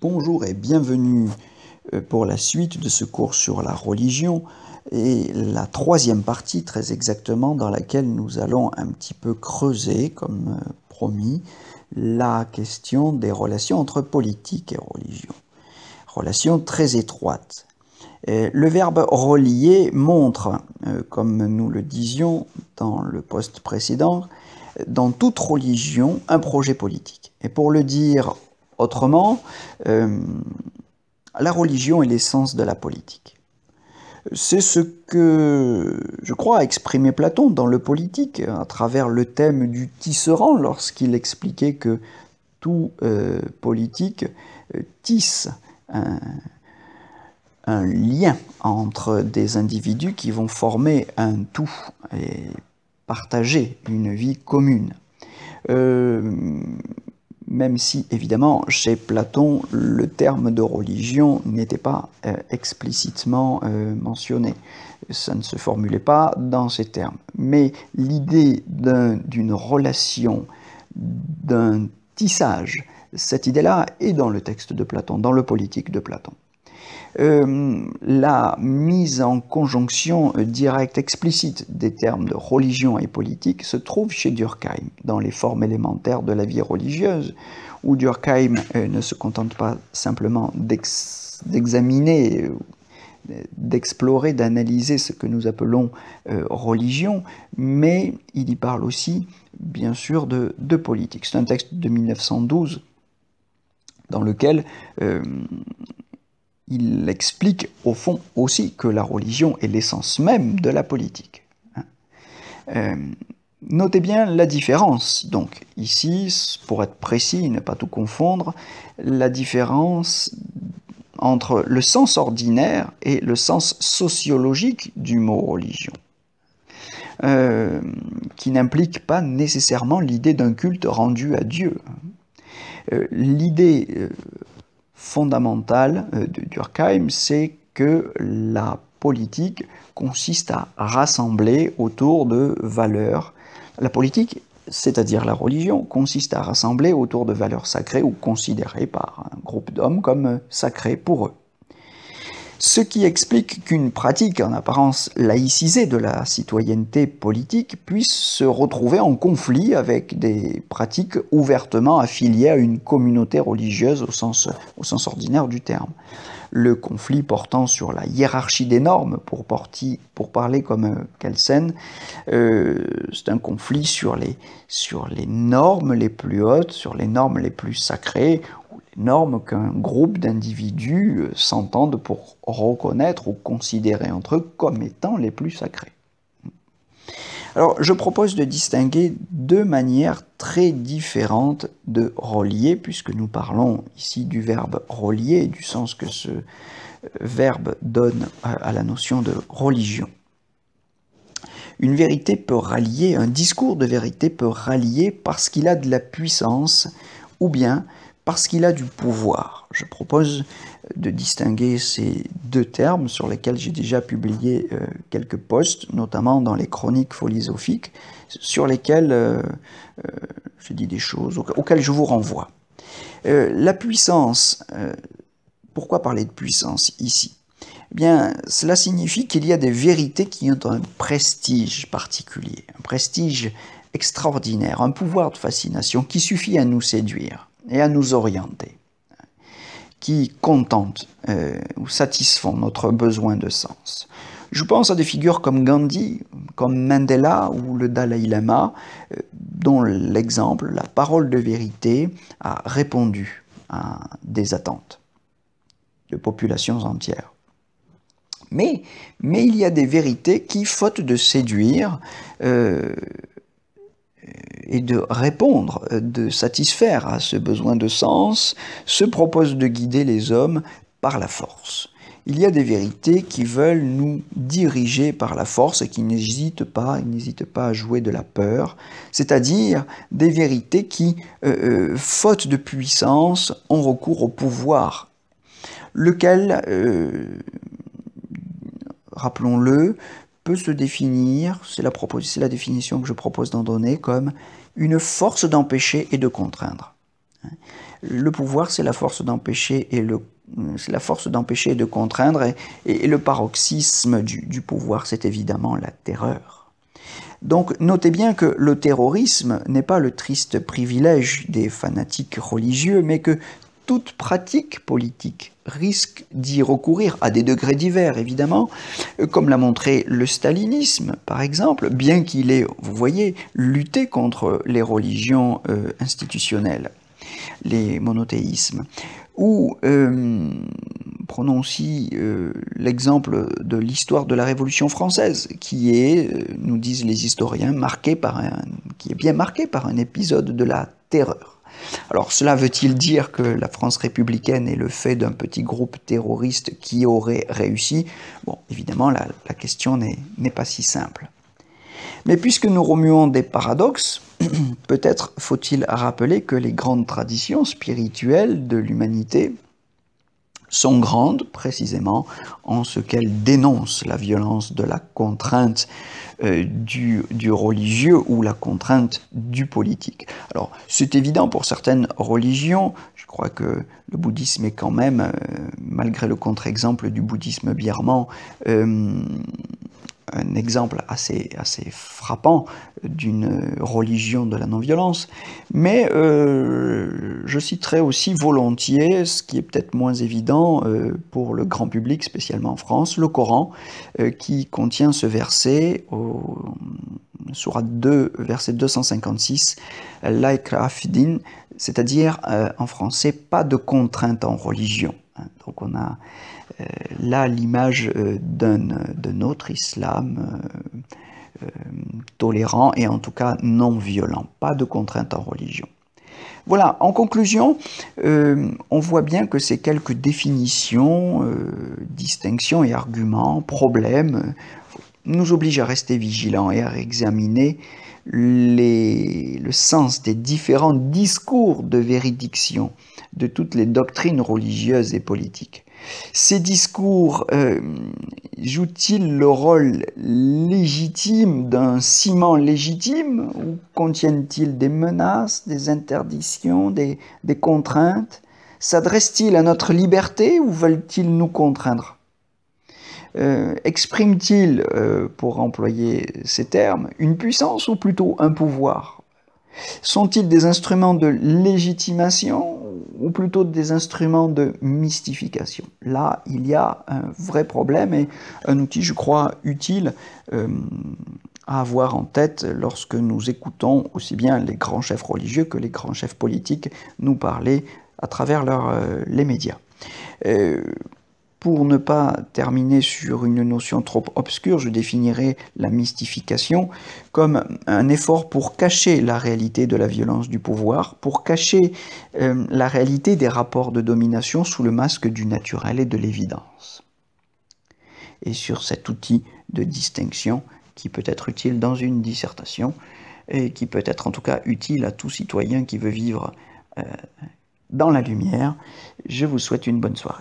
Bonjour et bienvenue pour la suite de ce cours sur la religion et la troisième partie très exactement dans laquelle nous allons un petit peu creuser, comme promis, la question des relations entre politique et religion. Relations très étroites. Le verbe relier montre, comme nous le disions dans le poste précédent, dans toute religion un projet politique. Et pour le dire autrement, la religion est l'essence de la politique. C'est ce que, je crois, a exprimé Platon dans le Politique, à travers le thème du tisserand, lorsqu'il expliquait que tout politique tisse un lien entre des individus qui vont former un tout et partager une vie commune. Même si, évidemment, chez Platon, le terme de religion n'était pas explicitement mentionné. Ça ne se formulait pas dans ces termes. Mais l'idée d'une relation, d'un tissage, cette idée-là est dans le texte de Platon, dans le Politique de Platon. La mise en conjonction directe, explicite des termes de religion et politique se trouve chez Durkheim, dans les formes élémentaires de la vie religieuse, où Durkheim ne se contente pas simplement d'examiner, d'explorer, d'analyser ce que nous appelons religion, mais il y parle aussi, bien sûr, de politique. C'est un texte de 1912 dans lequel il explique au fond aussi que la religion est l'essence même de la politique. Notez bien la différence, donc, ici, pour être précis et ne pas tout confondre, la différence entre le sens ordinaire et le sens sociologique du mot religion, qui n'implique pas nécessairement l'idée d'un culte rendu à Dieu. L'idée fondamentale de Durkheim, c'est que la politique consiste à rassembler autour de valeurs. La politique, c'est-à-dire la religion, consiste à rassembler autour de valeurs sacrées ou considérées par un groupe d'hommes comme sacrées pour eux. Ce qui explique qu'une pratique en apparence laïcisée de la citoyenneté politique puisse se retrouver en conflit avec des pratiques ouvertement affiliées à une communauté religieuse au sens ordinaire du terme. Le conflit portant sur la hiérarchie des normes, pour parler comme Kelsen, c'est un conflit sur les normes les plus hautes, sur les normes les plus sacrées, normes qu'un groupe d'individus s'entendent pour reconnaître ou considérer entre eux comme étant les plus sacrés. Alors, je propose de distinguer deux manières très différentes de relier, puisque nous parlons ici du verbe relier, du sens que ce verbe donne à la notion de religion. Une vérité peut rallier, un discours de vérité peut rallier parce qu'il a de la puissance, ou bien parce qu'il a du pouvoir. Je propose de distinguer ces deux termes sur lesquels j'ai déjà publié quelques posts, notamment dans les chroniques philosophiques, sur lesquels je dis des choses auxquelles je vous renvoie. La puissance, pourquoi parler de puissance ici ? Eh bien, cela signifie qu'il y a des vérités qui ont un prestige particulier, un prestige extraordinaire, un pouvoir de fascination qui suffit à nous séduire et à nous orienter, qui contentent ou satisfont notre besoin de sens. Je pense à des figures comme Gandhi, comme Mandela ou le Dalai Lama, dont l'exemple, la parole de vérité, a répondu à des attentes de populations entières. Mais il y a des vérités qui, faute de séduire, et de répondre, de satisfaire à ce besoin de sens, se propose de guider les hommes par la force. Il y a des vérités qui veulent nous diriger par la force et qui n'hésitent pas à jouer de la peur, c'est-à-dire des vérités qui, faute de puissance, ont recours au pouvoir, lequel, rappelons-le, peut se définir, c'est la définition que je propose d'en donner, comme une force d'empêcher et de contraindre. Le pouvoir, c'est la force d'empêcher et c'est la force d'empêcher et de contraindre, et le paroxysme du pouvoir, c'est évidemment la terreur. Donc notez bien que le terrorisme n'est pas le triste privilège des fanatiques religieux, mais que toute pratique politique risque d'y recourir, à des degrés divers évidemment, comme l'a montré le stalinisme par exemple, bien qu'il ait, vous voyez, lutté contre les religions institutionnelles, les monothéismes. Ou prenons aussi l'exemple de l'histoire de la Révolution française, qui est, nous disent les historiens, qui est bien marqué par un épisode de la terreur. Alors cela veut-il dire que la France républicaine est le fait d'un petit groupe terroriste qui aurait réussi? Bon, évidemment, la question n'est pas si simple. Mais puisque nous remuons des paradoxes, peut-être faut-il rappeler que les grandes traditions spirituelles de l'humanité sont grandes précisément en ce qu'elles dénoncent la violence de la contrainte du religieux ou la contrainte du politique. Alors c'est évident pour certaines religions, je crois que le bouddhisme est quand même, malgré le contre-exemple du bouddhisme birman, un exemple assez frappant d'une religion de la non-violence, mais je citerai aussi volontiers, ce qui est peut-être moins évident pour le grand public, spécialement en France, le Coran, qui contient ce verset, Sourate 2, verset 256, La ikraha fid-din, c'est-à-dire en français, pas de contrainte en religion. Donc on a là l'image d'un autre islam tolérant et en tout cas non violent, pas de contrainte en religion. Voilà, en conclusion, on voit bien que ces quelques définitions, distinctions et arguments, problèmes, nous obligent à rester vigilants et à réexaminer le sens des différents discours de véridiction de toutes les doctrines religieuses et politiques. Ces discours jouent-ils le rôle légitime d'un ciment légitime ou contiennent-ils des menaces, des interdictions, des contraintes? S'adressent-ils à notre liberté ou veulent-ils nous contraindre? Expriment-ils, pour employer ces termes, une puissance ou plutôt un pouvoir? Sont-ils des instruments de légitimation ou plutôt des instruments de mystification? Là, il y a un vrai problème et un outil, je crois, utile à avoir en tête lorsque nous écoutons aussi bien les grands chefs religieux que les grands chefs politiques nous parler à travers les médias. Pour ne pas terminer sur une notion trop obscure, je définirai la mystification comme un effort pour cacher la réalité de la violence du pouvoir, pour cacher la réalité des rapports de domination sous le masque du naturel et de l'évidence. Et sur cet outil de distinction qui peut être utile dans une dissertation et qui peut être en tout cas utile à tout citoyen qui veut vivre dans la lumière, je vous souhaite une bonne soirée.